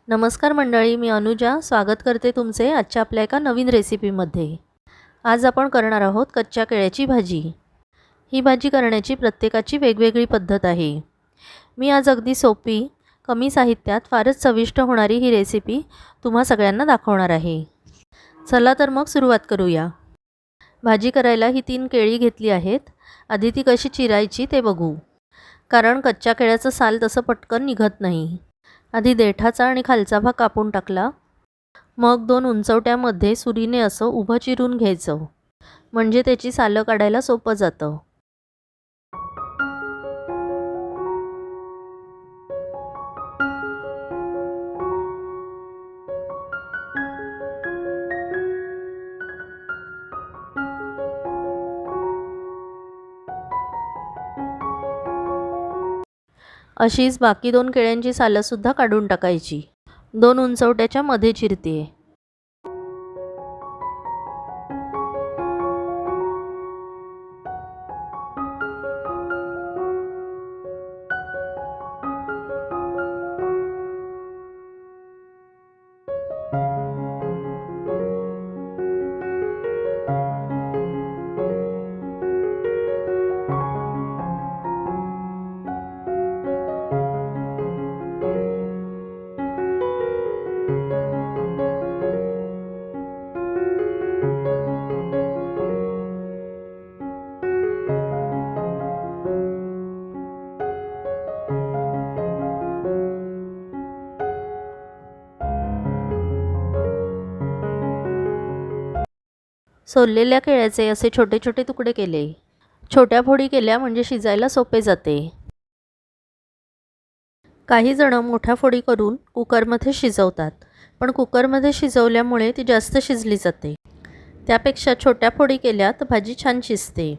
नमस्कार मंडळी, मी अनुजा स्वागत करते तुमचे आजच्या आपल्या एका नवीन रेसिपीमध्ये। आज आपण करणार आहोत कच्च्या केळ्याची भाजी। ही भाजी करण्याची प्रत्येकाची वेगवेगळी पद्धत आहे। मी आज अगदी सोपी, कमी साहित्यात फारच चविष्ट होणारी ही रेसिपी तुम्हा सगळ्यांना दाखवणार आहे। चला तर मग सुरुवात करूया। भाजी करायला ही 3 केळी घेतली आहेत। आधी ती कशी चिरायची ते बघू, कारण कच्च्या केळ्याचं साल तसं पटकन निघत नाही। आधी देठाचा आणि खालचा भाग कापून टाकला। मग 2 उंचवट्यामध्ये सुरीने असं उभं चिरून घ्यायचं, म्हणजे त्याची सालं काढायला सोपं जातं। अशीच बाकी 2 केळ्यांची सालं सुद्धा काढून टाकायची। 2 उंचवट्याच्या मध्ये चिरते। सोललेल्या केळ्याचे असे छोटे छोटे तुकडे केले। छोट्या फोडी केल्या म्हणजे शिजायला सोपे जाते। काही जण मोठ्या फोडी करून कुकरमध्ये शिजवतात, पण कुकरमध्ये शिजवल्यामुळे ती जास्त शिजली जाते। त्यापेक्षा छोट्या फोडी केल्या तर भाजी छान शिजते।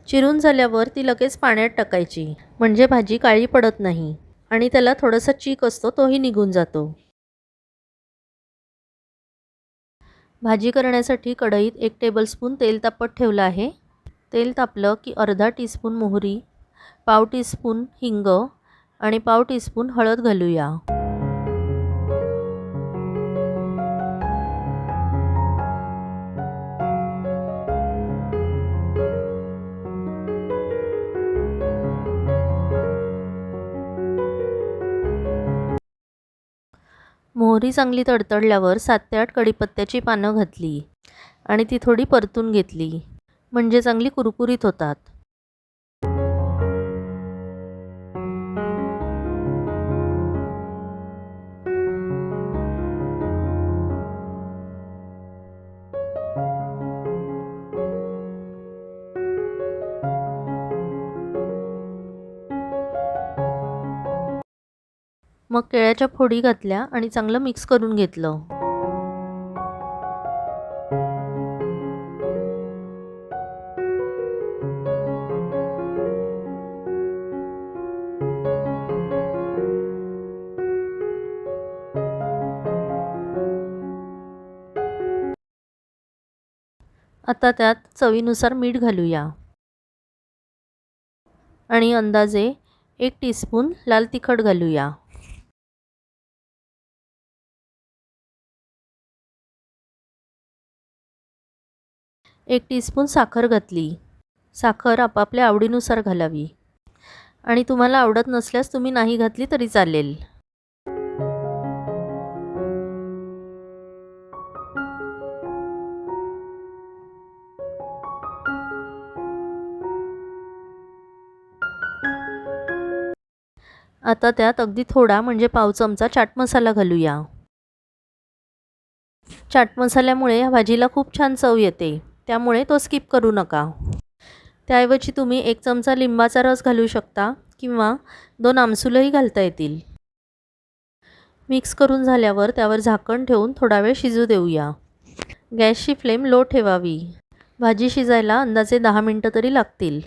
चिरून झाल्यावर ती लगेच पाण्यात टाकायची, म्हणजे भाजी काळी पडत नाही आणि त्याला थोडासा चीक असतो तोही निघून जातो। भाजी करण्यासाठी कढईत 1 टेबलस्पून तेल तापत ठेवलं आहे। तेल तापलं की अर्धा टीस्पून मोहरी, पाव टीस्पून हिंग आणि पाव टीस्पून हळद घालूया। मोहरी चांगली तडतडल्यावर 7 ते 8 कढीपत्त्याची पानं घातली आणि ती थोडी परतून घेतली, म्हणजे चांगली कुरकुरीत होतात। मग केळ्याच्या फोडी घातल्या आणि चांगलं मिक्स करून घेतलं। आता त्यात चवीनुसार मीठ घालूया आणि अंदाजे 1 टीस्पून लाल तिखट घालूया। एक टीस्पून साखर घातली। साखर आपापल्या आवडीनुसार घालावी आणि तुम्हाला आवडत नसल्यास तुम्ही नाही घातली तरी चालेल। आता त्यात अगदी थोडा म्हणजे पाव चमचा चाट मसाला घालूया। चाट मसाल्यामुळे या भाजीला खूप छान चव येते, त्यामुळे तो स्किप करू नका। त्याऐवजी तुम्ही 1 चमचा लिंबाचा रस घालू शकता किंवा 2 आमसूलही घालता येतील। मिक्स करून झाल्यावर त्यावर झाकण ठेवून थोडा वेळ शिजू देऊया। गॅसची फ्लेम लो ठेवावी। भाजी शिजायला अंदाजे 10 मिनिटं तरी लागतील,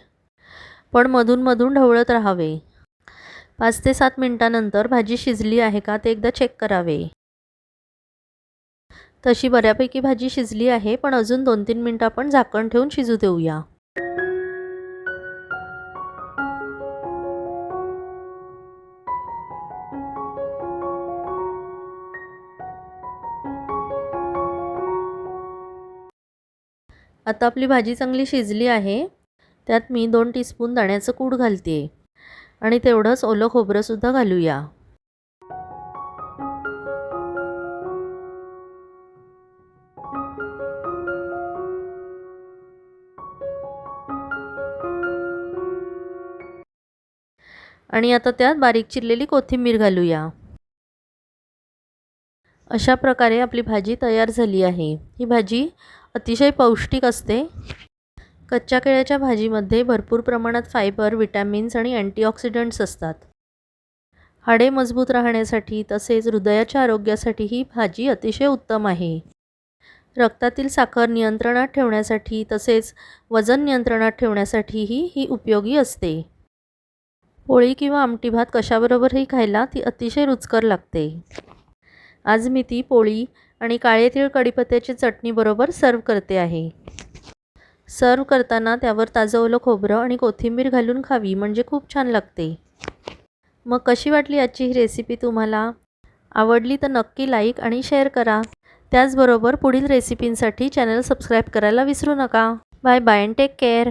पण मधून ढवळत राहावे। 5 ते 7 मिनिटांनंतर भाजी शिजली आहे का ते एकदा चेक करावे। तशी बऱ्यापैकी भाजी शिजली आहे, पण अजून 2-3 मिनिटं आपण झाकण ठेवून शिजू देऊया। आता आपली भाजी चांगली शिजली आहे. त्यात मी 2 टीस्पून दाण्याचं कूट घालते आणि तेवढंच ओलं खोबरंसुद्धा घालूया. आणि आता त्यात बारीक चिरलेली कोथिंबीर घालूया. अशा प्रकारे आपली भाजी तयार झाली आहे. ही भाजी अतिशय पौष्टिक असते. कच्च्या केळ्याच्या भाजीमध्ये भरपूर प्रमाणात फायबर, विटॅमिन्स आणि अँटीऑक्सिडंट्स असतात. हाडे मजबूत राहण्यासाठी तसेच हृदयाच्या आरोग्यासाठी ही भाजी अतिशय उत्तम आहे. रक्तातील साखर नियंत्रणात ठेवण्यासाठी तसेच वजन नियंत्रणात ठेवण्यासाठीही ही उपयोगी असते. पोळी किंवा आमटी भात कशाबरोबरही खायला ती अतिशय रुचकर लागते. आज मी ती पोळी आणि काळे तीळ कढीपत्त्याची चटणीबरोबर सर्व करते आहे. सर्व करताना त्यावर ताजं ओलं खोबरं आणि कोथिंबीर घालून खावी म्हणजे खूप छान लागते. मग कशी वाटली आजची ही रेसिपी तुम्हाला? आवडली तर नक्की लाईक आणि शेअर करा. त्याचबरोबर पुढील रेसिपींसाठी चॅनल सबस्क्राईब करायला विसरू नका. Bye bye and take care.